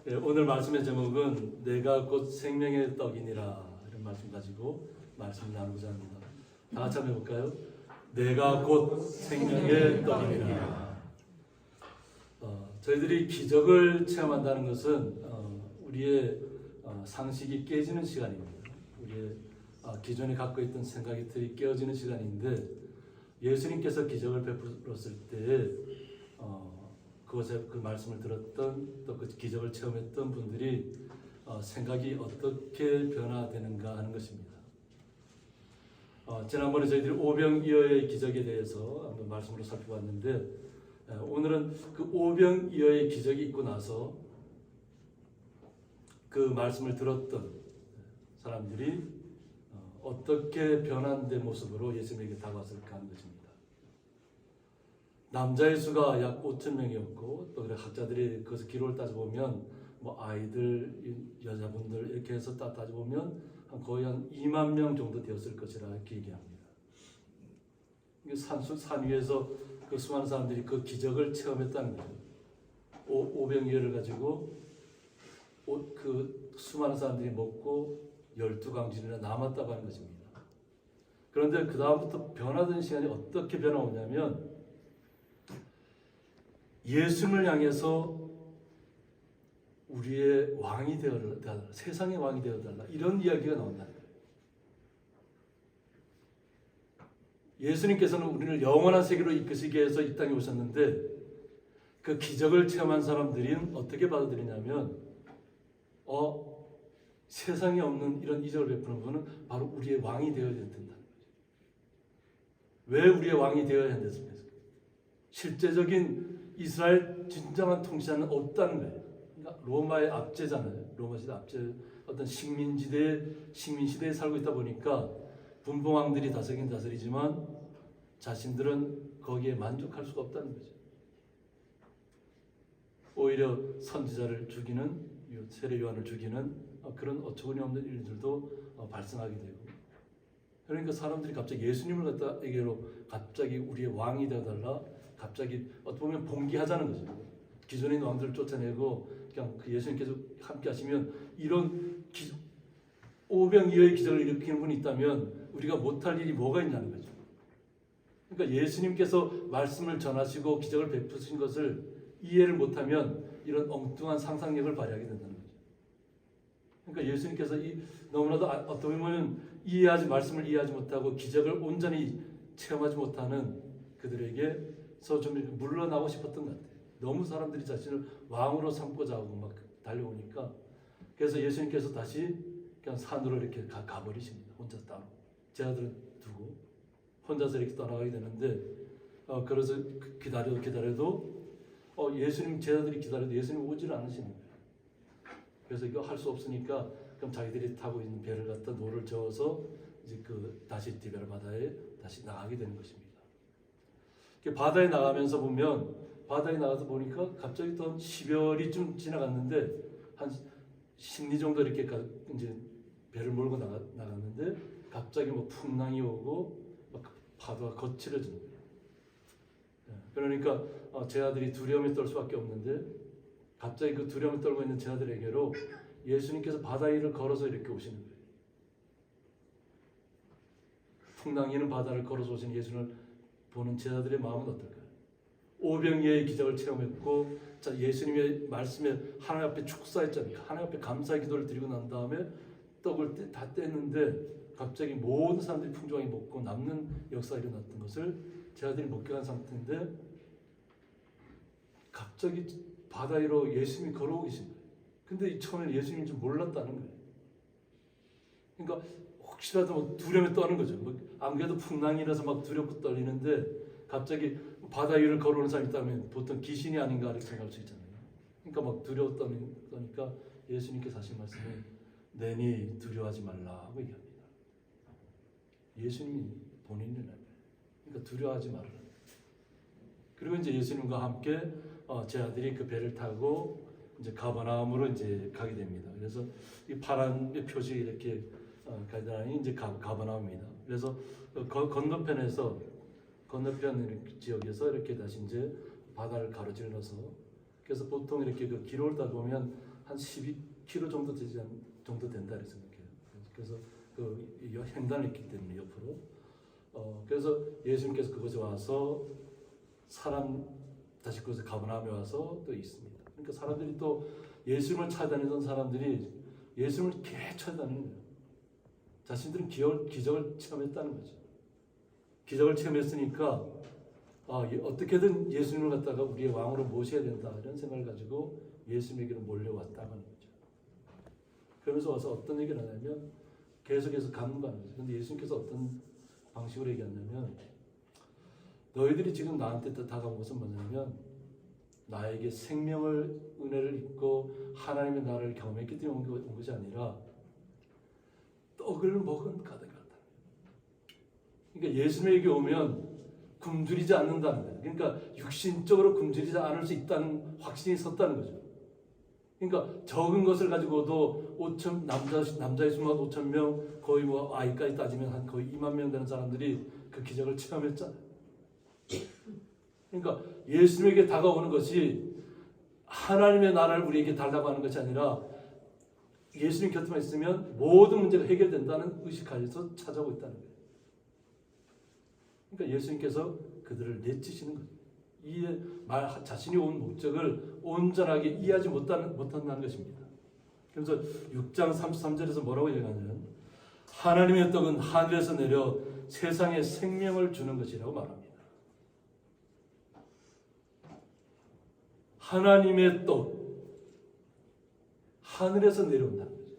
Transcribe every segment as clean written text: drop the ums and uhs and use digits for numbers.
오늘 말씀의 제목은 내가 곧 생명의 떡이니라 이런 말씀 가지고 말씀 나누고자 합니다. 다 같이 한번 해볼까요? 내가 곧 생명의 떡이니라. 저희들이 기적을 체험한다는 것은 우리의 상식이 깨지는 시간입니다. 우리의 기존에 갖고 있던 생각이 틀이 깨어지는 시간인데, 예수님께서 기적을 베풀었을 때 그것에 그 말씀을 들었던 또 그 기적을 체험했던 분들이 생각이 어떻게 변화되는가 하는 것입니다. 지난번에 저희들이 오병이어의 기적에 대해서 한번 말씀으로 살펴봤는데, 오늘은 그 오병이어의 기적이 있고 나서 그 말씀을 들었던 사람들이 어떻게 변화된 모습으로 예수님에게 다가왔을까 하는 것입니다. 남자의 수가 약 5천 명이었고, 또 그래 학자들이 그것을 기록을 따져보면 뭐 아이들, 여자분들 이렇게 해서 따져보면 거의 한 2만 명 정도 되었을 것이라 이렇게 얘기합니다. 산 위에서 그 수많은 사람들이 그 기적을 체험했다는 거죠. 오병이어를 가지고 그 수많은 사람들이 먹고 12강질이나 남았다고 하는 것입니다. 그런데 그 다음부터 변화된 시간이 어떻게 변화오냐면, 예수님을 향해서 우리의 왕이 되어달라, 세상의 왕이 되어달라, 이런 이야기가 나온다는 거예요. 예수님께서는 우리를 영원한 세계로 이끄시기 위해서 이 땅에 오셨는데, 그 기적을 체험한 사람들은 어떻게 받아들이냐면, 세상에 없는 이런 이적을 베푸는 분은 바로 우리의 왕이 되어야 된다는 거죠. 왜 우리의 왕이 되어야 한댔습니까? 실제적인 이스라엘 진정한 통치자는 없다는 거예요. 그러니까 로마의 압제잖아요. 로마 시대 압제, 어떤 식민시대에 살고 있다 보니까 분봉왕들이 다스리긴 다스리지만 자신들은 거기에 만족할 수가 없다는 거죠. 오히려 선지자를 죽이는, 세례 요한을 죽이는 그런 어처구니 없는 일들도 발생하게 되고, 그러니까 사람들이 갑자기 예수님을 갖다에게로 갑자기 우리의 왕이 되어달라, 갑자기 어떻게 보면 봉기하자는 거죠. 기존의 왕들을 쫓아내고 그냥 그 예수님께서 함께 하시면 이런 오병이어의 기적을 일으키는 분이 있다면 우리가 못할 일이 뭐가 있냐는 거죠. 그러니까 예수님께서 말씀을 전하시고 기적을 베푸신 것을 이해를 못하면 이런 엉뚱한 상상력을 발휘하게 된다는 거죠. 그러니까 예수님께서 너무나도 어떻게 보면 말씀을 이해하지 못하고 기적을 온전히 체험하지 못하는 그들에게서 좀 물러나고 싶었던 것 같아요. 너무 사람들이 자신을 왕으로 삼고자 하고 막 달려오니까, 그래서 예수님께서 다시 그냥 산으로 이렇게 가버리십니다. 혼자 따로 제자들은 두고 혼자서 이렇게 떠나가게 되는데, 그래서 기다려도 예수님, 제자들이 기다려도 예수님 오지를 않으시는 거예요. 그래서 이거 할 수 없으니까 그럼 자기들이 타고 있는 배를 갖다 노를 저어서 이제 다시 디베라 바다에 다시 나가게 되는 것입니다. 바다에 나가면서 보니까 갑자기 또 10여리 좀 지나갔는데 한 10리 정도 이렇게 이제 배를 몰고 나갔는데 갑자기 뭐 풍랑이 오고 막 파도가 거칠어지는 거예요. 그러니까 제자들이 두려움에 떨 수밖에 없는데, 갑자기 그 두려움을 떨고 있는 제자들에게로 예수님께서 바다 위를 걸어서 이렇게 오시는 거예요. 풍랑이는 바다를 걸어서 오신 예수님을 보는 제자들의 마음은 어떨까요? 오병이어의 기적을 체험했고, 예수님의 말씀에 하나님 앞에 축사했잖아요. 하나님 앞에 감사의 기도를 드리고 난 다음에 떡을 다 뗐는데 갑자기 모든 사람들이 풍족하게 먹고 남는 역사가 일어났던 것을 제자들이 목격한 상태인데, 갑자기 바다 위로 예수님이 걸어오고 계신 거예요. 근데 처음에 예수님인 줄 몰랐다는 거예요. 그러니까 혹시라도 뭐 두려움에 떠는 거죠. 안 그래도 풍랑이라서 막 두렵고 떨리는데 갑자기 바다 위를 걸어오는 사람이 있다면 보통 귀신이 아닌가 이렇게 생각할 수 있잖아요. 그러니까 막 두려워 떠니까 예수님께서 하신 말씀은 내니 두려워하지 말라고 얘기합니다. 예수님이 본인이라는 거예요. 그러니까 두려워하지 말라. 그리고 이제 예수님과 함께 제자들이 그 배를 타고 이제 가버나움으로 이제 가게 됩니다. 그래서 이 파란 표시 이렇게 가다니 이제 가버나움입니다. 그래서 건너편 지역에서 이렇게 다시 이제 바다를 가로질러서, 그래서 보통 이렇게 그 기록을 따 보면 한 12km 정도 된다 이렇게 생각해요. 그래서 그 횡단을 있기 때문에 옆으로. 그래서 예수님께서 그곳에 와서 사람 다시 그곳에 가버나움에 와서 또 있습니다. 그러니까 사람들이 또 예수님을 찾아다니던 사람들이 예수님을 계속 찾아다니는 거예요. 자신들은 기적을 체험했다는 거죠. 기적을 체험했으니까 어떻게든 예수님을 갖다가 우리의 왕으로 모셔야 된다 이런 생각을 가지고 예수님에게로 몰려왔다는 거죠. 그러면서 와서 어떤 얘기를 하냐면 계속해서 간구하는 거죠. 그런데 예수님께서 어떤 방식으로 얘기했냐면 너희들이 지금 나한테 다가온 것은 뭐냐면 나에게 생명을 은혜를 입고 하나님의 나라를 경험했기 때문에 온 것이 아니라 떡을 먹은 가득 같다. 그러니까 예수님에게 오면 굶주리지 않는다는 거예요. 그러니까 육신적으로 굶주리지 않을 수 있다는 확신이 섰다는 거죠. 그러니까 적은 것을 가지고도 5천 남자의 수만 5천 명 거의 뭐 아이까지 따지면 한 거의 2만 명 되는 사람들이 그 기적을 체험했잖아요. 그러니까 예수님에게 다가오는 것이 하나님의 나라를 우리에게 달라고 하는 것이 아니라 예수님 곁에만 있으면 모든 문제가 해결된다는 의식하에서 찾아오고 있다는 거예요. 그러니까 예수님께서 그들을 내치시는 거예요. 자신이 온 목적을 온전하게 이해하지 못한다는 것입니다. 그래서 6장 33절에서 뭐라고 얘기하냐면 하나님의 떡은 하늘에서 내려 세상에 생명을 주는 것이라고 말합니다. 하나님의 떡, 하늘에서 내려온다는 거죠.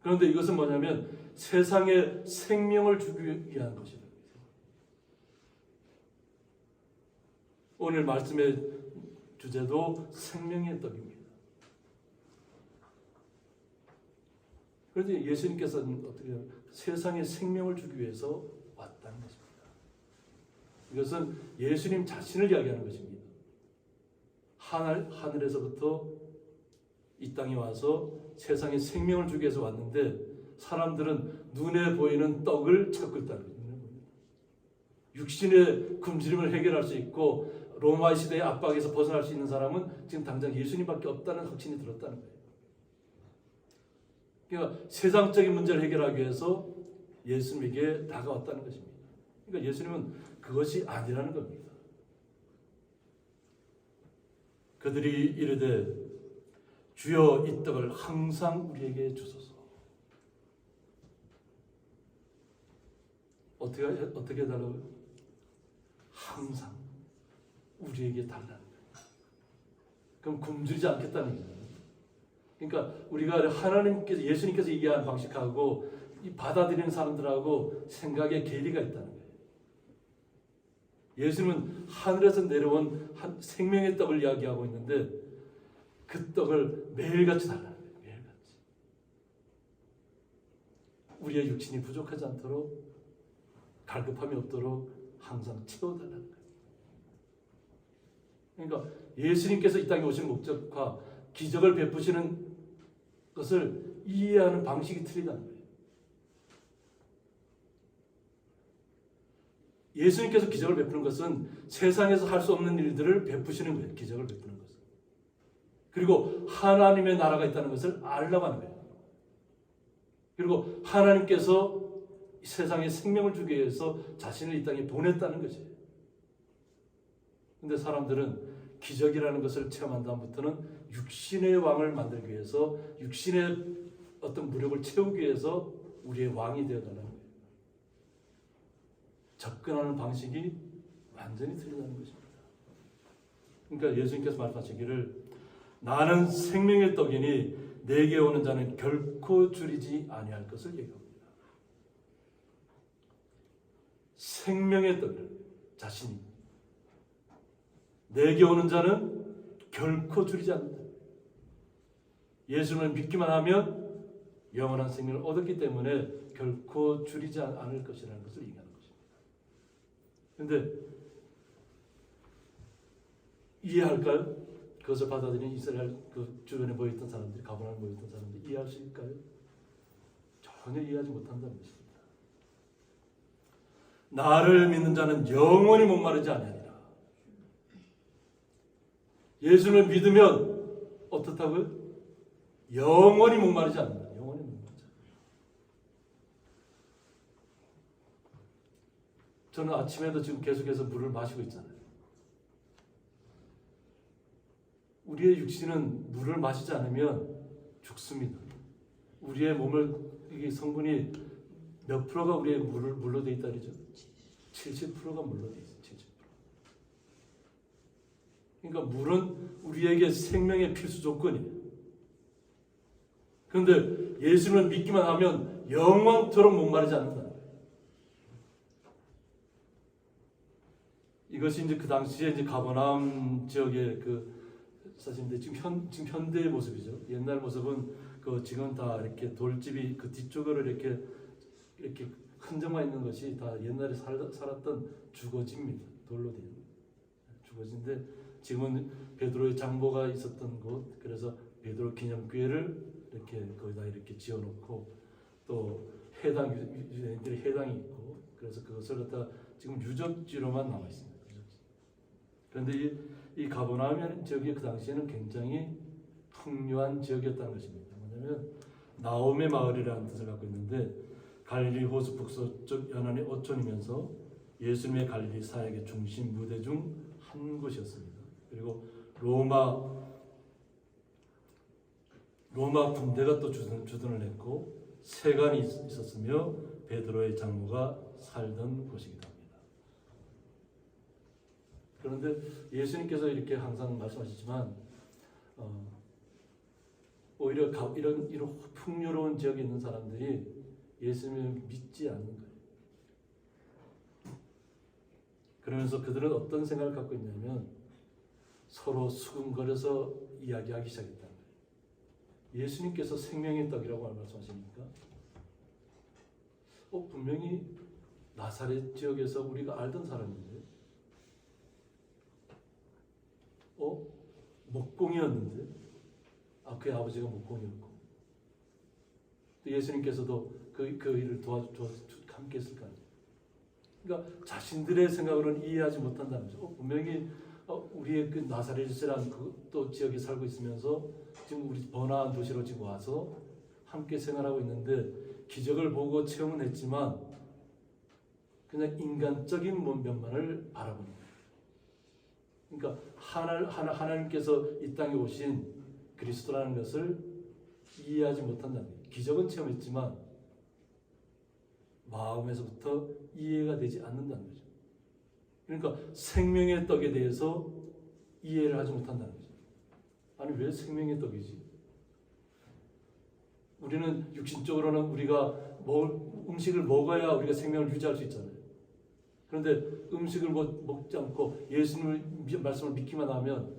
그런데 이것은 뭐냐면 세상에 생명을 주기 위한 것이라는 거죠. 오늘 말씀의 주제도 생명의 떡입니다. 그런데 예수님께서는 어떻게 세상에 생명을 주기 위해서 왔다는 것입니다. 이것은 예수님 자신을 이야기하는 것입니다. 하늘에서부터 이 땅에 와서 세상에 생명을 주기 위해서 왔는데 사람들은 눈에 보이는 떡을 찾고 있다는 거예요. 육신의 굶주림을 해결할 수 있고 로마 시대의 압박에서 벗어날 수 있는 사람은 지금 당장 예수님밖에 없다는 확신이 들었다는 거예요. 그러니까 세상적인 문제를 해결하기 위해서 예수님에게 다가왔다는 것입니다. 그러니까 예수님은 그것이 아니라는 겁니다. 그들이 이르되 주여 이 떡을 항상 우리에게 주소서. 어떻게 달라고요? 항상 우리에게 달라는 거예요. 그럼 굶주리지 않겠다는 거예요. 그러니까 우리가 하나님께서 예수님께서 얘기한 방식하고 이 받아들이는 사람들하고 생각의 괴리가 있다는 거예요. 예수님은 하늘에서 내려온 생명의 떡을 이야기하고 있는데 그 떡을 매일같이 달라는 거예요. 매일같이. 우리의 육신이 부족하지 않도록 갈급함이 없도록 항상 채워달라는 거예요. 그러니까 예수님께서 이 땅에 오신 목적과 기적을 베푸시는 것을 이해하는 방식이 틀리다는 거예요. 예수님께서 기적을 베푸는 것은 세상에서 할 수 없는 일들을 베푸시는 거예요. 기적을 베푸는 것은. 그리고 하나님의 나라가 있다는 것을 알라고 하는 거예요. 그리고 하나님께서 세상에 생명을 주기 위해서 자신을 이 땅에 보냈다는 것이에요. 그런데 사람들은 기적이라는 것을 체험한 다음부터는 육신의 왕을 만들기 위해서 육신의 어떤 무력을 채우기 위해서 우리의 왕이 되어달라는 거예요. 접근하는 방식이 완전히 틀리다는 것입니다. 그러니까 예수님께서 말씀하시기를 나는 생명의 떡이니 내게 오는 자는 결코 줄이지 아니할 것을 얘기합니다. 생명의 떡을 자신이 내게 오는 자는 결코 줄이지 않는다. 예수님을 믿기만 하면 영원한 생명을 얻었기 때문에 결코 줄이지 않을 것이라는 것을 얘기하는 것입니다. 그런데 이해할까요? 그것을 받아들인 이스라엘 그 주변에 모였던 사람들이 가버나움에 모였던 사람들이 이해할 수 있을까요? 전혀 이해하지 못한다는 것입니다. 나를 믿는 자는 영원히 목마르지 아니하리라. 예수를 믿으면 어떻다고요? 영원히 목마르지 않는다. 영원히 목마르지 않는다. 저는 아침에도 지금 계속해서 물을 마시고 있잖아요. 우리의 육신은 물을 마시지 않으면 죽습니다. 우리의 몸을, 이게 성분이 몇 프로가 우리의 물로 돼 있다 그러죠? 70%가 물로 돼 있어요. 70%. 그러니까 물은 우리에게 생명의 필수 조건이에요. 그런데 예수님을 믿기만 하면 영원토록 목마르지 않는다. 이것이 이제 그 당시에 이제 가버나움 지역의 그 사실인데 지금 현대의 모습이죠. 옛날 모습은 그 지금 다 이렇게 돌집이 그 뒤쪽으로 이렇게 흔적만 있는 것이 다 옛날에 살았던 주거지입니다. 돌로 된 주거지인데 지금은 베드로의 장보가 있었던 곳, 그래서 베드로 기념교회를 이렇게 거기다 이렇게 지어놓고 또 해당 유대인들의 해당이 있고, 그래서 그것을 갖다 지금 유적지로만 남아 있습니다. 그런데 이 가버나움 지역이 그 당시에는 굉장히 풍요한 지역이었다는 것입니다. 뭐냐면 나옴의 마을이라는 뜻을 갖고 있는데 갈릴리 호수 북서쪽 연안의 어촌이면서 예수님의 갈릴리 사역의 중심 무대 중 한 곳이었습니다. 그리고 로마 군대가 또 주둔을 했고 세관이 있었으며 베드로의 장모가 살던 곳이기도 합니다. 그런데 예수님께서 이렇게 항상 말씀하시지만 오히려 이런 풍요로운 지역에 있는 사람들이 예수님을 믿지 않는 거예요. 그러면서 그들은 어떤 생각을 갖고 있냐면 서로 수근거려서 이야기하기 시작했다는 거예요. 예수님께서 생명의 떡이라고 말씀하십니까? 분명히 나사렛 지역에서 우리가 알던 사람인데 목공이었는데 그의 아버지가 목공이었고 또 예수님께서도 그 일을 함께 했을 거 아니에요. 그러니까 자신들의 생각으로는 이해하지 못한다는 거죠. 분명히 우리의 그 나사렛이라는 또 지역에 살고 있으면서 지금 우리 번화한 도시로 지금 와서 함께 생활하고 있는데 기적을 보고 체험은 했지만 그냥 인간적인 면만을 바라보는 거예요. 그러니까 하나님께서 이 땅에 오신 그리스도라는 것을 이해하지 못한다는 거예요. 기적은 체험했지만 마음에서부터 이해가 되지 않는다는 거죠. 그러니까 생명의 떡에 대해서 이해를 하지 못한다는 거죠. 아니 왜 생명의 떡이지? 우리는 육신적으로는 우리가 음식을 먹어야 우리가 생명을 유지할 수 있잖아요. 그런데 음식을 먹지 않고 예수님의 말씀을 믿기만 하면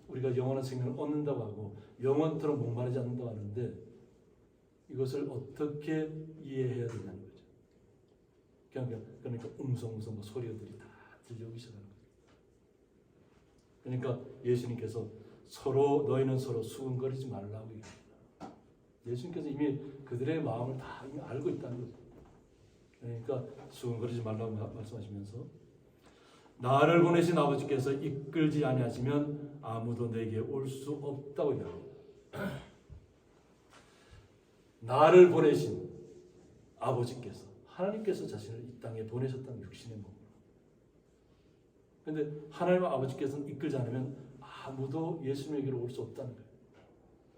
우리가 영원한 생명을 얻는다고 하고 영원토록 목마르지 않는다고 하는데 이것을 어떻게 이해해야 되냐는 거죠. 그러니까 웅성웅성 소리들이 다 들려오기 시작하는 거죠. 그러니까 예수님께서 너희는 서로 수근거리지 말라고 얘기합니다. 예수님께서 이미 그들의 마음을 다 이미 알고 있다는 거죠. 그러니까 수근거리지 말라고 말씀하시면서 나를 보내신 아버지께서 이끌지 아니하시면 아무도 내게 올 수 없다고 얘기합니다. 나를 보내신 아버지께서 하나님께서 자신을 이 땅에 보내셨다는 육신의 몸으로. 그런데 하나님 아버지께서는 이끌지 않으면 아무도 예수님에게로 올 수 없다는 거예요.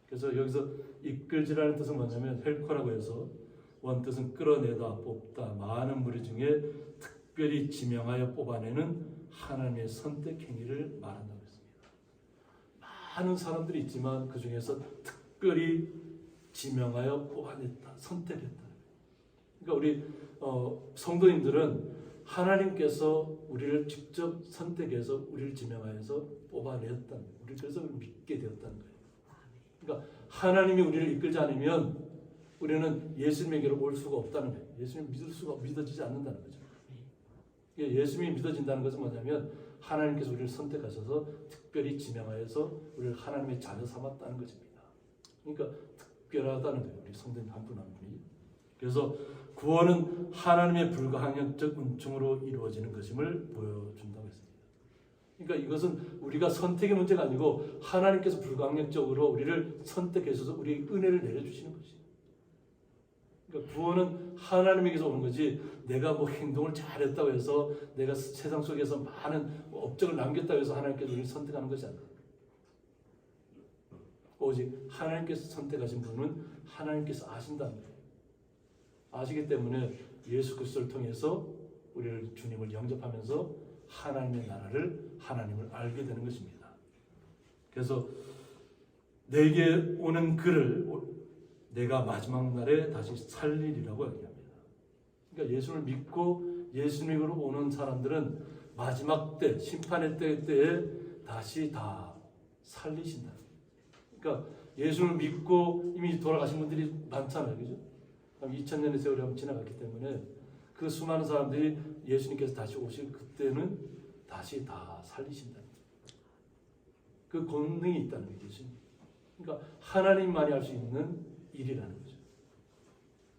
그래서 여기서 이끌지라는 뜻은 뭐냐면 헬코라고 해서 원뜻은 끌어내다, 뽑다, 많은 무리 중에 특별히 지명하여 뽑아내는 하나님의 선택 행위를 말한다고 했습니다. 많은 사람들이 있지만 그 중에서 특별히 지명하여 뽑아냈다, 선택했다. 그러니까 우리 성도님들은 하나님께서 우리를 직접 선택해서 우리를 지명하여서 뽑아내었다는 거예요. 우리 그래서 믿게 되었다는 거예요. 그러니까 하나님이 우리를 이끌지 않으면 우리는 예수님에게로 올 수가 없다는 거예요. 예수님 믿어지지 않는다는 거죠. 예수님이 믿어진다는 것은 뭐냐면 하나님께서 우리를 선택하셔서 특별히 지명하여서 우리를 하나님의 자녀 삼았다는 것입니다. 그러니까 특별하다는 거예요. 우리 성도님 한 분 한 분이. 그래서 구원은 하나님의 불가항력적 은총으로 이루어지는 것임을 보여준다고 했습니다. 그러니까 이것은 우리가 선택의 문제가 아니고 하나님께서 불강력적으로 우리를 선택해서 우리에게 은혜를 내려주시는 것이에요. 그러니까 구원은 하나님에게서 오는 거지 내가 뭐 행동을 잘했다고 해서 내가 세상 속에서 많은 업적을 남겼다고 해서 하나님께서 우리를 선택하는 것이 아니에요. 오직 하나님께서 선택하신 분은 하나님께서 아신다는 거예요. 아시기 때문에 예수 그리스도를 통해서 우리를 주님을 영접하면서 하나님의 나라를 하나님을 알게 되는 것입니다. 그래서 내게 오는 그를 내가 마지막 날에 다시 살리리라고 얘기합니다. 그러니까 예수를 믿고 예수님으로 오는 사람들은 마지막 때 심판의 때에 다시 다 살리신다. 그러니까 예수를 믿고 이미 돌아가신 분들이 많잖아요, 그죠? 2000년의 세월이 한번 지나갔기 때문에 그 수많은 사람들이 예수님께서 다시 오실 그때는 다시 다 살리신다. 그 권능이 있다는 거죠. 예수님. 그러니까 하나님만이 할 수 있는 일이라는 거죠.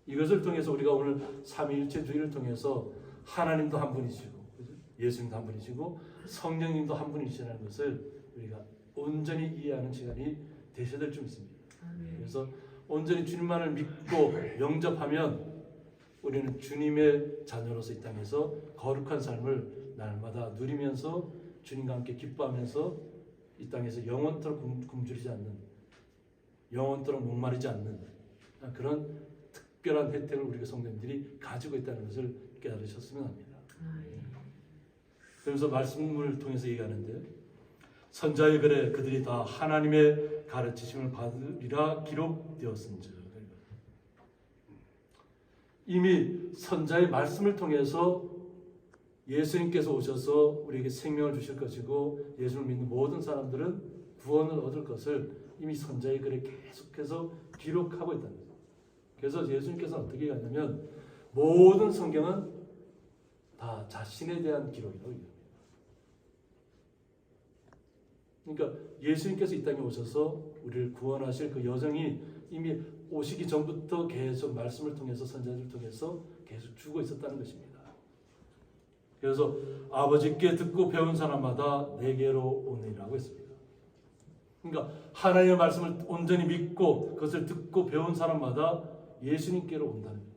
이것을 통해서 우리가 오늘 삼위일체주의를 통해서 하나님도 한 분이시고, 그죠? 예수님도 한 분이시고, 성령님도 한 분이시라는 것을 우리가 온전히 이해하는 시간이 되셔야 될 줄 믿습니다. 그래서 온전히 주님만을 믿고 영접하면 우리는 주님의 자녀로서 이 땅에서 거룩한 삶을 날마다 누리면서 주님과 함께 기뻐하면서 이 땅에서 영원토록 굶주리지 않는, 영원토록 목마르지 않는 그런 특별한 혜택을 우리가 성도님들이 가지고 있다는 것을 깨달으셨으면 합니다. 그러면서 말씀을 통해서 얘기하는데 선자의 글에 그들이 다 하나님의 가르치심을 받으리라 기록되었은즉, 이미 선자의 말씀을 통해서 예수님께서 오셔서 우리에게 생명을 주실 것이고 예수를 믿는 모든 사람들은 구원을 얻을 것을 이미 선자의 글에 계속해서 기록하고 있다는 거죠. 그래서 예수님께서는 어떻게 하냐면 모든 성경은 다 자신에 대한 기록이라고 얘기합니다. 그러니까 예수님께서 이 땅에 오셔서 우리를 구원하실 그 여정이 이미 오시기 전부터 계속 말씀을 통해서 선자들을 통해서 계속 주고 있었다는 것입니다. 그래서 아버지께 듣고 배운 사람마다 내게로 오느니라고 했습니다. 그러니까 하나님의 말씀을 온전히 믿고 그것을 듣고 배운 사람마다 예수님께로 온다는 거예요.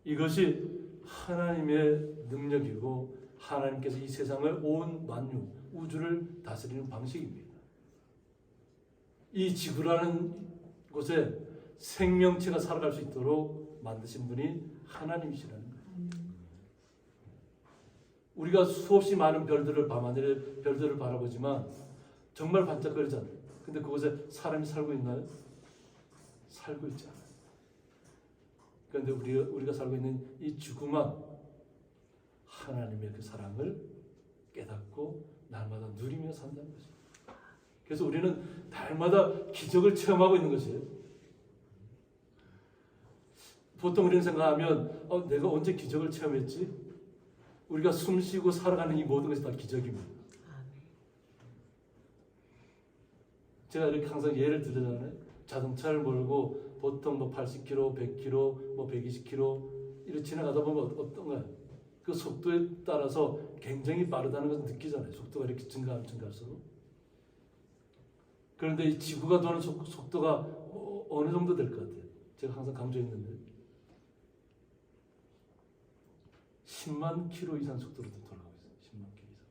이것이 하나님의 능력이고 하나님께서 이 세상을 온 만유, 우주를 다스리는 방식입니다. 이 지구라는 곳에 생명체가 살아갈 수 있도록 만드신 분이 하나님이시라는 거예요. 우리가 수없이 많은 별들을 밤하늘의 별들을 바라보지만 정말 반짝거리잖아요. 근데 그곳에 사람이 살고 있나요? 살고 있지 않아요. 그런데 우리가 살고 있는 이 지구만 하나님의 그 사랑을 깨닫고 날마다 누리며 산다는 것입니다. 그래서 우리는 날마다 기적을 체험하고 있는 것이에요. 보통 우리는 생각하면 내가 언제 기적을 체험했지? 우리가 숨쉬고 살아가는 이 모든 것이 다 기적입니다. 제가 이렇게 항상 예를 들잖아요. 자동차를 몰고 보통 뭐 80km, 100km, 뭐 120km 이렇게 지나가다 보면 어떤가요? 그 속도에 따라서 굉장히 빠르다는 것을 느끼잖아요. 속도가 이렇게 증가할수록. 그런데 이 지구가 도는 속도가 어느 정도 될 것 같아요? 제가 항상 강조했는데 10만 킬로 이상 속도로 돌아가고 있어요. 10만 킬로 이상.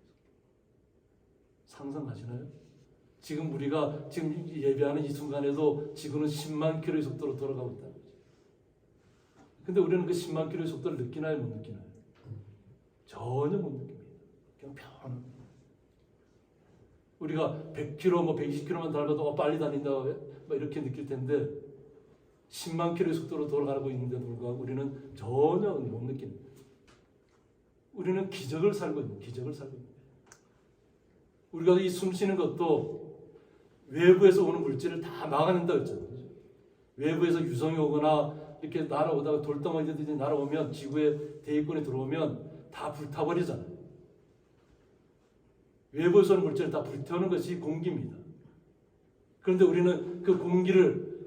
상상하시나요? 지금 우리가 지금 예배하는 이 순간에도 지구는 10만 킬로의 속도로 돌아가고 있다는 거죠. 근데 우리는 그 10만 킬로의 속도를 느끼나요? 못 느끼나요? 전혀 못 느낍니다. 그냥 편합니다. 우리가 100km, 뭐 120km만 달려도 빨리 다닌다 이렇게 느낄 텐데 10만 킬로의 속도로 돌아가고 있는데도 불구하고 우리는 전혀 못 느낍니다. 우리는 기적을 살고 있는 거예요. 우리가 이 숨 쉬는 것도 외부에서 오는 물질을 다 막아낸다고 했잖아요. 외부에서 유성이 오거나 이렇게 날아오다가 돌덩어리들이 날아오면 지구의 대기권에 들어오면 다 불타버리잖아요. 외부에서 오는 물질을 다 불태우는 것이 공기입니다. 그런데 우리는 그 공기를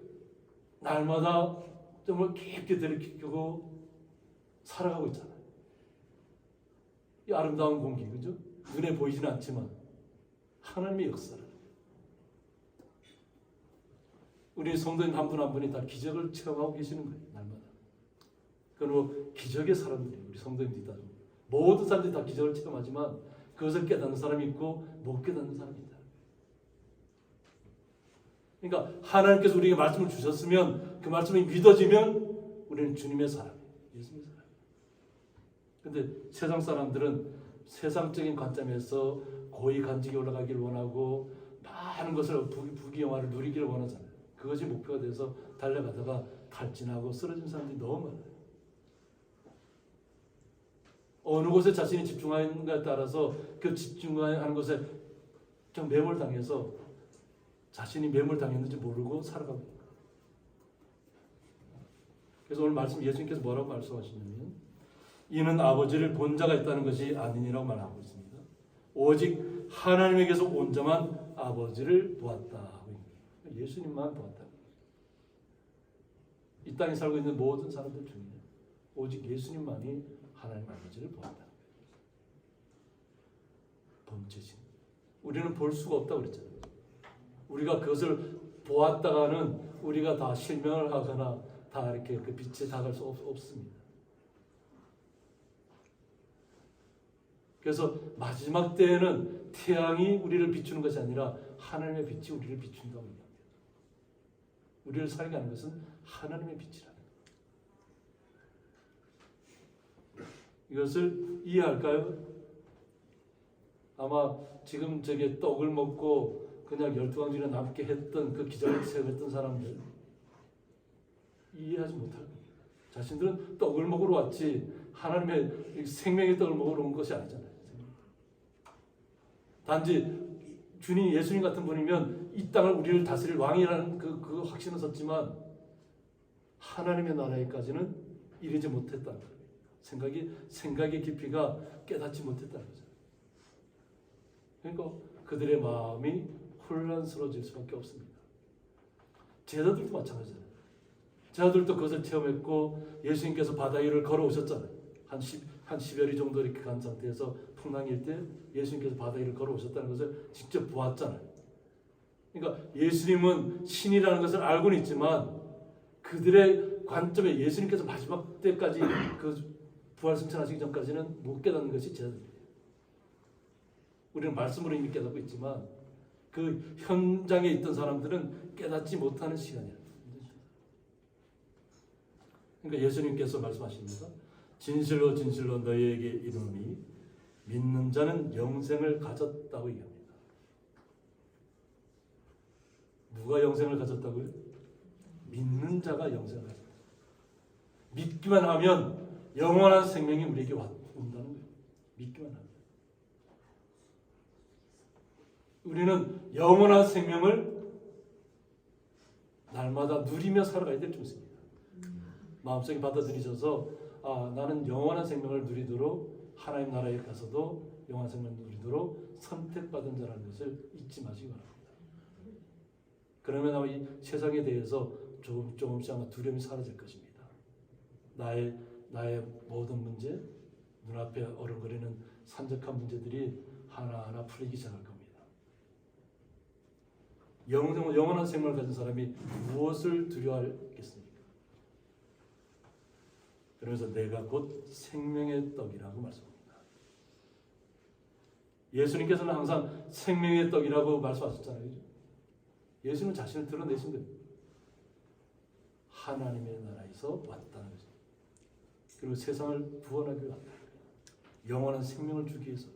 날마다 정말 깊게 들이키고 살아가고 있잖아요. 이 아름다운 공기, 그죠? 눈에 보이지는 않지만 하나님의 역사를. 우리 성도님 한 분 한 분이 다 기적을 체험하고 계시는 거예요, 날마다. 그리고 기적의 사람들이 우리 성도님들이 다 모든 사람들이 다 기적을 체험하지만 그것을 깨닫는 사람이 있고 못 깨닫는 사람이 있다. 그러니까 하나님께서 우리에게 말씀을 주셨으면 그 말씀이 믿어지면 우리는 주님의 사람이에요. 예수님의 사람. 근데 세상 사람들은 세상적인 관점에서 고위 간직에 올라가기를 원하고 많은 것을 부귀영화를 누리기를 원하잖아요. 그것이 목표가 돼서 달려가다가 탈진하고 쓰러진 사람들이 너무 많아요. 어느 곳에 자신이 집중하는가에 따라서 그 집중하는 것에 좀 매몰당해서 자신이 매몰당했는지 모르고 살아가고 있는 거예요. 그래서 오늘 말씀 예수님께서 뭐라고 말씀하시냐면 이는 아버지를 본 자가 있다는 것이 아니니라고 말하고 있습니다. 오직 하나님에게서 온 자만 아버지를 보았다. 예수님만 보았다. 이 땅에 살고 있는 모든 사람들 중에 오직 예수님만이 하나님 아버지를 보았다. 범죄신. 우리는 볼 수가 없다고 그랬잖아요. 우리가 그것을 보았다가는 우리가 다 실명을 하거나 다 이렇게 그 빛에 다갈 수 없습니다. 그래서 마지막 때에는 태양이 우리를 비추는 것이 아니라 하나님의 빛이 우리를 비춘다고 합니다. 우리를 살게 하는 것은 하나님의 빛이라는 것. 이것을 이해할까요? 아마 지금 저게 떡을 먹고 그냥 12광주리에 남게 했던 그 기적을 체험했던 사람들 이해하지 못할 겁니다. 자신들은 떡을 먹으러 왔지 하나님의 생명의 떡을 먹으러 온 것이 아니잖아요. 단지 주님 예수님 같은 분이면 이 땅을 우리를 다스릴 왕이라는 그 확신은 섰지만 하나님의 나라에까지는 이르지 못했다는 거예요. 생각의 깊이가 깨닫지 못했다는 거죠. 그러니까 그들의 마음이 혼란스러워질 수밖에 없습니다. 제자들도 마찬가지잖아요. 제자들도 그것을 체험했고 예수님께서 바다 위를 걸어오셨잖아요. 한 10여리 정도 이렇게 간 상태에서 풍랑일 때 예수님께서 바다 위를 걸어오셨다는 것을 직접 보았잖아요. 그러니까 예수님은 신이라는 것을 알고는 있지만 그들의 관점에 예수님께서 마지막 때까지 그 부활 승천하시기 전까지는 못 깨닫는 것이 제자들이에요. 우리는 말씀으로 이미 깨닫고 있지만 그 현장에 있던 사람들은 깨닫지 못하는 시간이에요. 그러니까 예수님께서 말씀하십니다. 진실로 진실로 너희에게 이르노니 믿는 자는 영생을 가졌다고 얘기합니다. 누가 영생을 가졌다고요? 믿는 자가 영생을 가졌다. 믿기만 하면 영원한 생명이 우리에게 온다는 거예요. 믿기만 하면. 우리는 영원한 생명을 날마다 누리며 살아가야 될 줄입니다. 마음속에 받아들이셔서 나는 영원한 생명을 누리도록 하나님 나라에 가서도 영원한 생명을 누리도록 선택받은 자라는 것을 잊지 마시기 바랍니다. 그러면 아마 이 세상에 대해서 조금씩 아마 두려움이 사라질 것입니다. 나의 모든 문제, 눈앞에 어른거리는 산적한 문제들이 하나하나 풀리기 시작할 겁니다. 영원한 생명을 가진 사람이 무엇을 두려워하겠습니까? 그러면서 내가 곧 생명의 떡이라고 말씀합니다. 예수님께서는 항상 생명의 떡이라고 말씀하셨잖아요. 예수님은 자신을 드러내신 거예요. 하나님의 나라에서 왔다는 거죠. 그리고 세상을 구원하기 왔다. 영원한 생명을 주기 위해서.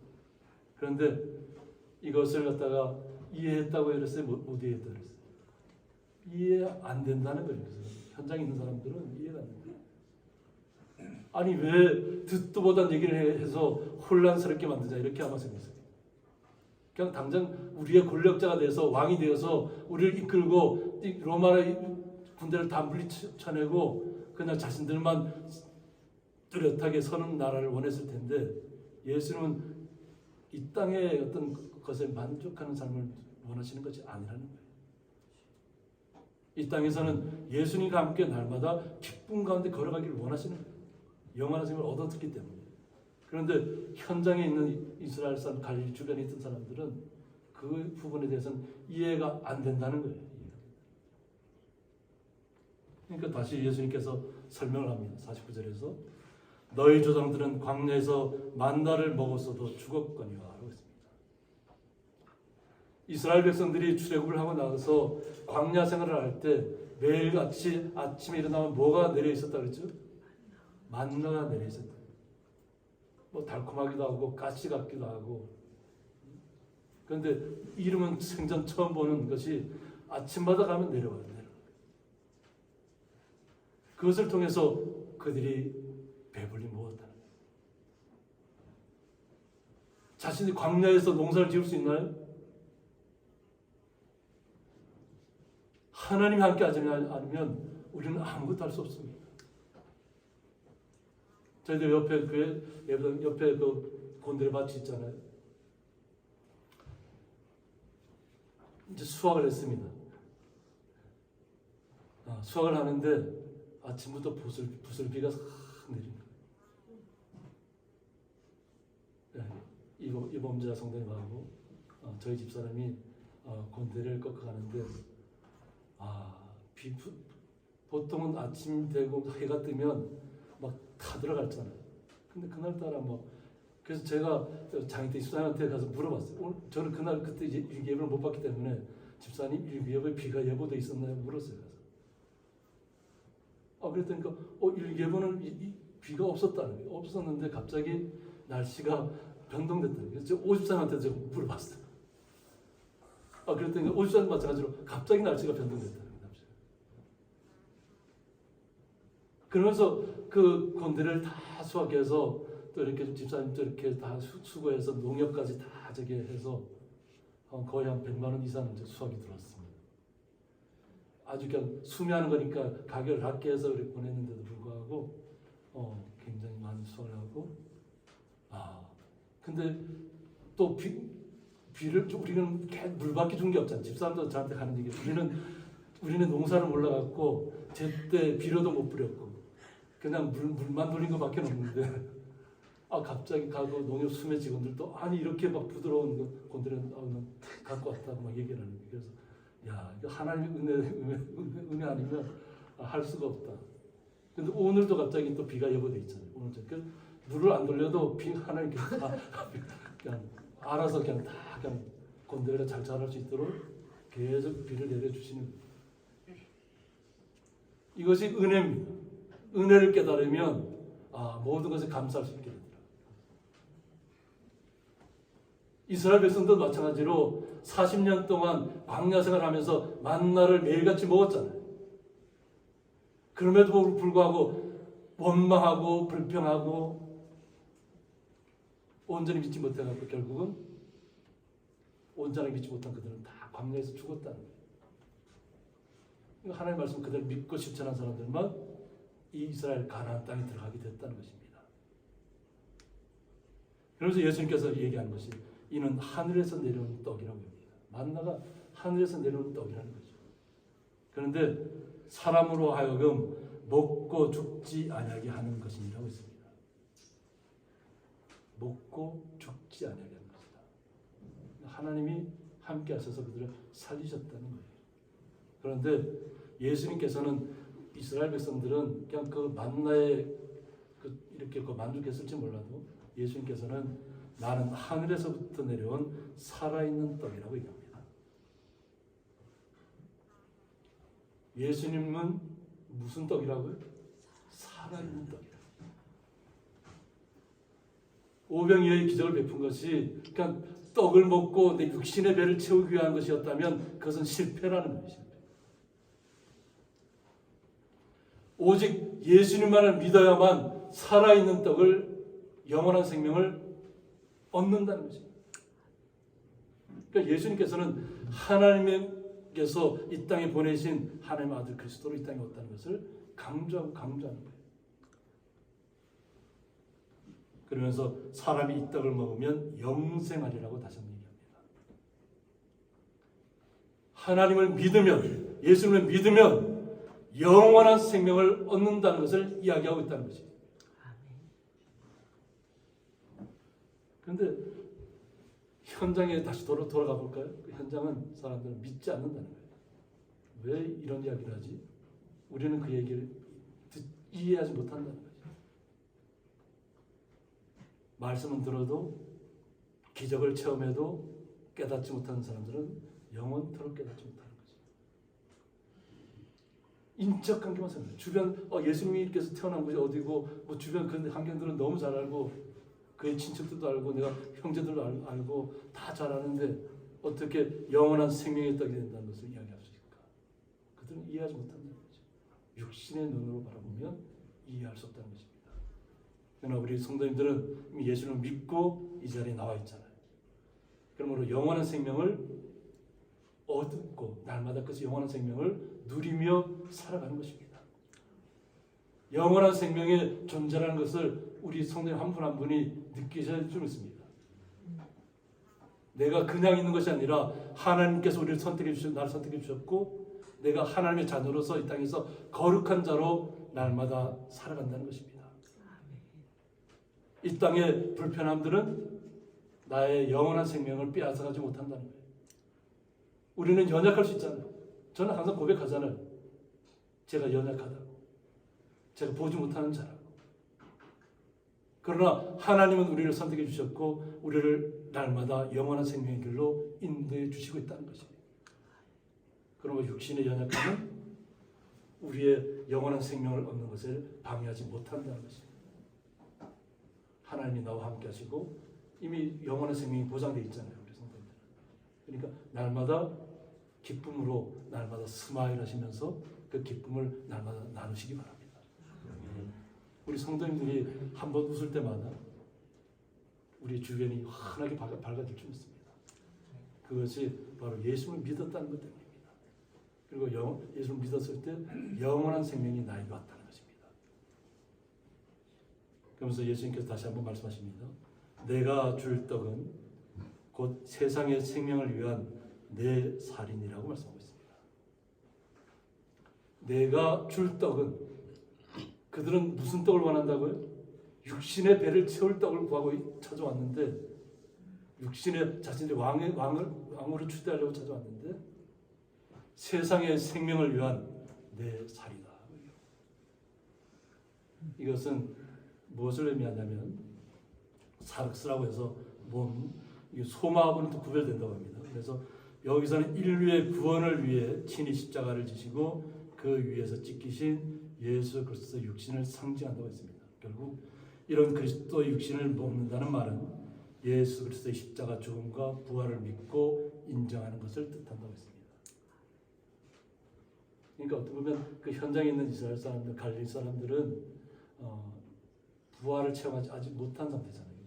그런데 이것을 갖다가 이해했다고 그랬어요? 못 이해했다고 그랬어요? 이해 안 된다는 거예요. 현장에 있는 사람들은 이해가 안 된다. 아니 왜 듣도 못한 얘기를 해서 혼란스럽게 만드자 이렇게 아마 생각했어요. 그냥 당장 우리의 권력자가 돼서 왕이 되어서 우리를 이끌고 로마의 군대를 다 물리쳐내고 그냥 자신들만 뚜렷하게 서는 나라를 원했을 텐데 예수님은 이 땅의 어떤 것에 만족하는 삶을 원하시는 것이 아니라는 거예요. 이 땅에서는 예수님과 함께 날마다 기쁨 가운데 걸어가기를 원하시는 거예요. 영원한 생명을 얻었기 때문에. 그런데 현장에 있는 이스라엘 사람, 갈릴리 주변에 있던 사람들은 그 부분에 대해서는 이해가 안 된다는 거예요. 그러니까 다시 예수님께서 설명을 합니다. 49절에서 너희 조상들은 광야에서 만나를 먹었어도 죽었거니와 하고 있습니다. 이스라엘 백성들이 출애굽을 하고 나서 광야 생활을 할 때 매일같이 아침에 일어나면 뭐가 내려 있었다 그랬죠? 만나가 내려 있었다. 뭐 달콤하기도 하고 가시 같기도 하고. 그런데 이름은 생전 처음 보는 것이 아침마다 가면 내려와요. 그것을 통해서 그들이 배불리 먹었다는 거예요. 자신이 광야에서 농사를 지을 수 있나요? 하나님이 함께 하지 않으면 우리는 아무것도 할 수 없습니다. 저희들 옆에 그 곤드레 밭이 있잖아요. 이제 수확을 했습니다. 수확을 하는데 아침부터 부슬비가 싹 내립니다. 이범자 성도님하고 저희 집사람이 곤드레를 꺾어 가는데 보통은 아침 되고 해가 뜨면 막 타들어갔잖아요. 근데 그날따라 그래서 제가 장인 때 집사님한테 가서 물어봤어요. 저는 그때 이제 일기예보를 못 봤기 때문에 집사님 일기예보에 비가 예보돼 있었나요? 물었어요. 그랬더니 일기예보는 비가 없었다는 거예요. 없었는데 갑자기 날씨가 변동됐다는 거예요. 그래서 오집사님한테 제가 물어봤어요. 그랬더니 오집사님 마찬가지로 갑자기 날씨가 변동됐다는 거예요. 그러면서 그 곤드레를 다 수확해서 또 이렇게 집사님도 이렇게 다 수고해서 농협까지 다 저기 해서 거의 한 100만 원 이상 이제 수확이 들어왔습니다. 아주 그냥 수미하는 거니까 가격을 낮게 해서 이렇게 보냈는데도 불구하고 굉장히 많이 수확을 하고 근데 또 비를 우리는 물밖에 준 게 없잖아요. 집사람도 저한테 하는 얘기 우리는 농사를 몰라갖고 제때 비료도 못 뿌렸고 그냥 물만 돌린 것밖에 없는데 갑자기 가고 농협 수매 직원들도 이렇게 막 부드러운 곤드레는 갖고 왔다고 막 얘기를 하는 거예요. 그래서 이거 하나님의 은혜 아니면 할 수가 없다. 근데 오늘도 갑자기 또 비가 예보돼 있잖아요. 오늘 물을 안 돌려도 하나님께서 그냥 알아서 그냥 곤드레가 잘 자랄 수 있도록 계속 비를 내려주시는 거예요. 이것이 은혜입니다. 은혜를 깨달으면 모든 것에 감사할 수 있게 됩니다. 이스라엘 백성도 마찬가지로 40년 동안 광야 생활하면서 만나를 매일같이 먹었잖아요. 그럼에도 불구하고 원망하고 불평하고 온전히 믿지 못해서 결국은 온전히 믿지 못한 그들은 다 광야에서 죽었다는 거예요. 하나님의 말씀 그대로 믿고 실천한 사람들만 이 이스라엘 가나안 땅에 들어가게 됐다는 것입니다. 그래서 예수님께서 얘기하는 것이 이는 하늘에서 내려오는 떡이라고 합니다. 만나가 하늘에서 내려오는 떡이라는 거죠. 그런데 사람으로 하여금 먹고 죽지 아니하게 하는 것이라고 했습니다. 먹고 죽지 아니하게 하는 것이다. 하나님이 함께 하셔서 그들을 살리셨다는 거예요. 그런데 예수님께서는 이스라엘 백성들은 그냥 그 만나에 이렇게 만족했을지 몰라도 예수님께서는 나는 하늘에서부터 내려온 살아있는 떡이라고 얘기합니다. 예수님은 무슨 떡이라고요? 살아있는 떡이라고. 오병이어의 기적을 베푼 것이 그냥 떡을 먹고 내 육신의 배를 채우기 위한 것이었다면 그것은 실패라는 것입니다. 오직 예수님만을 믿어야만 살아있는 떡을 영원한 생명을 얻는다는 것입니다. 그러니까 예수님께서는 하나님께서 이 땅에 보내신 하나님의 아들 그리스도로 이 땅에 왔다는 것을 강조하는 거예요. 그러면서 사람이 이 떡을 먹으면 영생하리라고 다시 한번 얘기합니다. 하나님을 믿으면, 예수님을 믿으면 영원한 생명을 얻는다는 것을 이야기하고 있다는 것입니다. 그런데 현장에 다시 돌아가 볼까요? 그 현장은 사람들은 믿지 않는다는 거예요. 왜 이런 이야기를 하지? 우리는 그 얘기를 이해하지 못한다는 거죠. 말씀은 들어도 기적을 체험해도 깨닫지 못하는 사람들은 영원토록 깨닫지 못하는 거죠. 인적 관계만 생각해요. 주변 예수님께서 태어난 곳이 어디고 뭐 주변 그 환경들은 너무 잘 알고 그의 친척들도 알고 내가 형제들도 알고 다 잘 아는데 어떻게 영원한 생명이 있게 된다는 것을 이야기할 수 있을까? 그들은 이해하지 못한다는 거죠. 육신의 눈으로 바라보면 이해할 수 없다는 것입니다. 그러나 우리 성도님들은 이미 예수를 믿고 이 자리에 나와 있잖아요. 그러므로 영원한 생명을 얻고 날마다 그 영원한 생명을 누리며 살아가는 것입니다. 영원한 생명의 존재라는 것을 우리 성도님 한 분 한 분이 느끼셔야 좀 있습니다. 내가 그냥 있는 것이 아니라 하나님께서 우리를 선택해 주셨고 나를 선택해 주셨고 내가 하나님의 자녀로서 이 땅에서 거룩한 자로 날마다 살아간다는 것입니다. 이 땅의 불편함들은 나의 영원한 생명을 빼앗아가지 못한다는 거예요. 우리는 연약할 수 있잖아요. 저는 항상 고백하잖아요. 제가 연약하다고. 제가 보지 못하는 자라고. 그러나 하나님은 우리를 선택해 주셨고 우리를 날마다 영원한 생명의 길로 인도해 주시고 있다는 것입니다. 그러므로 육신의 연약함은 우리의 영원한 생명을 얻는 것을 방해하지 못한다는 것입니다. 하나님이 나와 함께 하시고 이미 영원한 생명이 보장되어 있잖아요. 우리 성도님들. 그러니까 날마다 기쁨으로 날마다 스마일 하시면서 그 기쁨을 날마다 나누시기 바랍니다. 우리 성도님들이 한번 웃을 때마다 우리 주변이 환하게 밝아질 줄 믿습니다. 그것이 바로 예수를 믿었다는 것 때문입니다. 그리고 예수를 믿었을 때 영원한 생명이 나에게 왔다는 것입니다. 그러면서 예수님께서 다시 한번 말씀하십니다. 내가 줄 떡은 곧 세상의 생명을 위한 내 살인이라고 말씀하고 있습니다. 내가 줄 떡은 그들은 무슨 떡을 원한다고요? 육신의 배를 채울 떡을 구하고 찾아왔는데 육신의 자신의 왕으로 추대하려고 찾아왔는데 세상의 생명을 위한 내 살이다. 이것은 무엇을 의미하냐면 사륵스라고 해서 몸, 소마하고는 또 구별된다고 합니다. 그래서 여기서는 인류의 구원을 위해 친히 십자가를 지시고 그 위에서 찢기신 예수 그리스도의 육신을 상징한다고 했습니다. 결국 이런 그리스도의 육신을 먹는다는 말은 예수 그리스도의 십자가 죽음과 부활을 믿고 인정하는 것을 뜻한다고 했습니다. 그러니까 어떻게 보면 그 현장에 있는 이스라엘 사람들, 갈릴리 사람들은 부활을 체험하지 아직 못한 상태잖아요.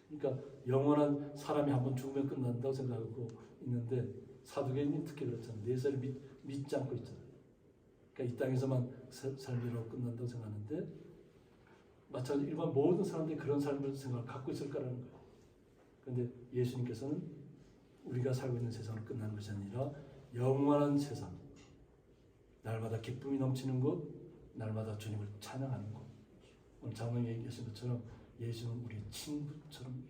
그러니까 영원한 사람이 한번 죽으면 끝난다고 생각하고 있는데 사두개인이 특히 그렇잖아요. 내세를 믿지 않고 있잖아요. 그러니까 이 땅에서만 삶이라고 끝난다고 생각하는데 마찬가지로 일반 모든 사람들이 그런 삶을 생각을 갖고 있을 거라는 거예요. 그런데 예수님께서는 우리가 살고 있는 세상으로 끝나는 것이 아니라 영원한 세상, 날마다 기쁨이 넘치는 곳, 날마다 주님을 찬양하는 곳. 오늘 장로님 얘기하신 것처럼 예수는 우리 친구처럼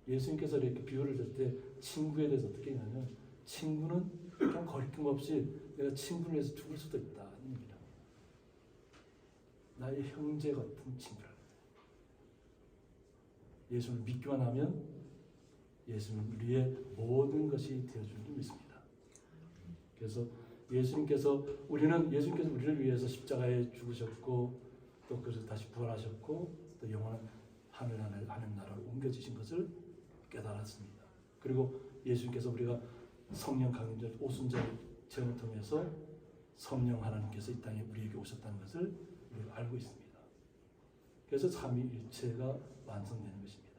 예수님께서 이렇게 비유를 들 때 친구에 대해서 어떻게 했냐면 친구는 그냥 거리낌 없이 내가 친구를 위해서 죽을 수도 있다. 나의 형제 같은 친구라. 예수를 믿기만 하면 예수는 우리의 모든 것이 되어줄 줄 믿습니다. 그래서 예수님께서 우리를 위해서 십자가에 죽으셨고 또 그래서 다시 부활하셨고 또 영원한 하늘 나라로 옮겨지신 것을 깨달았습니다. 그리고 예수님께서 우리가 성령 강림절 오순절 체험을 통해서 성령 하나님께서 이 땅에 우리에게 오셨다는 것을 우리가 알고 있습니다. 그래서 삼위일체가 완성되는 것입니다.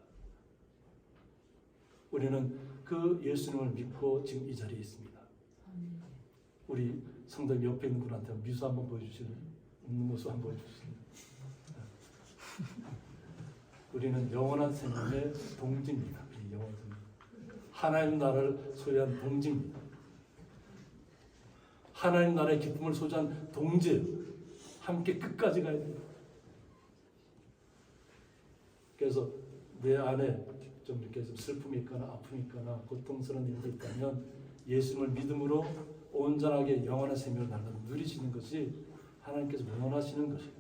우리는 그 예수님을 믿고 지금 이 자리에 있습니다. 우리 성도 옆에 있는 분한테 미소 한번 보여주시는 웃는 모습 한번 보여주시는. 우리는 영원한 생명의 동지입니다. 영원한 생명. 하나님 나라를 소유한 동지입니다. 하나님 나라의 기쁨을 소유한 동지. 함께 끝까지 가야 됩니다. 그래서 내 안에 좀 이렇게 좀 슬픔이 있거나 아픔이 있거나 고통스러운 일이 있다면 예수님을 믿음으로 온전하게 영원한 생명을 날마다 누리시는 것이 하나님께서 원하시는 것이에요.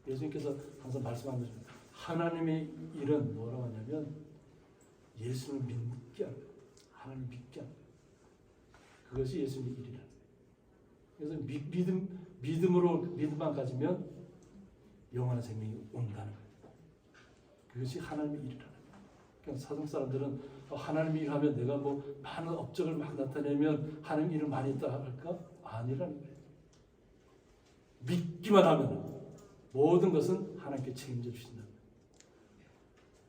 예수님께서 항상 말씀하는 거죠. 하나님의 일은 뭐라고 하냐면 예수님을 믿게 하는 거예요. 하나님 믿게 하는 거예요. 그것이 예수님의 일이라는 거예요. 그래서 믿음만 가지면 영원한 생명이 온다는 거예요. 그것이 하나님의 일이라는 거예요. 그러니까 사동 사람들은 하나님의 일하면 내가 뭐 많은 업적을 막 나타내면 하나님 일을 많이 했다 할까? 아니라는 거예요. 믿기만 하면 모든 것은 하나님께 책임져 주신다는 거예요.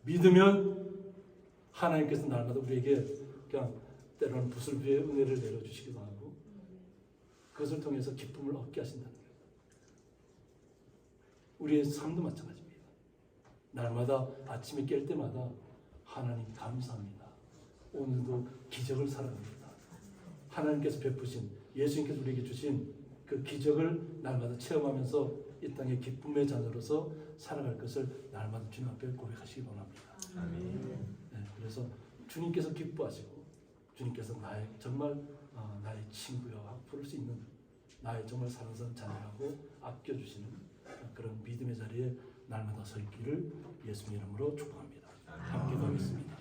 믿으면 하나님께서 날마다 우리에게 그냥 때로는 부슬비의 은혜를 내려주시기도 하고 그것을 통해서 기쁨을 얻게 하신다는 거예요. 우리의 삶도 마찬가지입니다. 날마다 아침에 깰 때마다 하나님 감사합니다. 오늘도 기적을 살아갑니다. 하나님께서 베푸신 예수님께서 우리에게 주신 그 기적을 날마다 체험하면서 이 땅의 기쁨의 자녀로서 살아갈 것을 날마다 주님 앞에 고백하시기 원합니다. 네, 그래서 주님께서 기뻐하시고 주님께서 나의 정말 나의 친구야 부를 수 있는 나의 정말 사랑스러운 자녀라고 아껴주시는 그런 믿음의 자리에 날마다 서 있기를 예수님 이름으로 축복합니다. 함께 가겠습니다.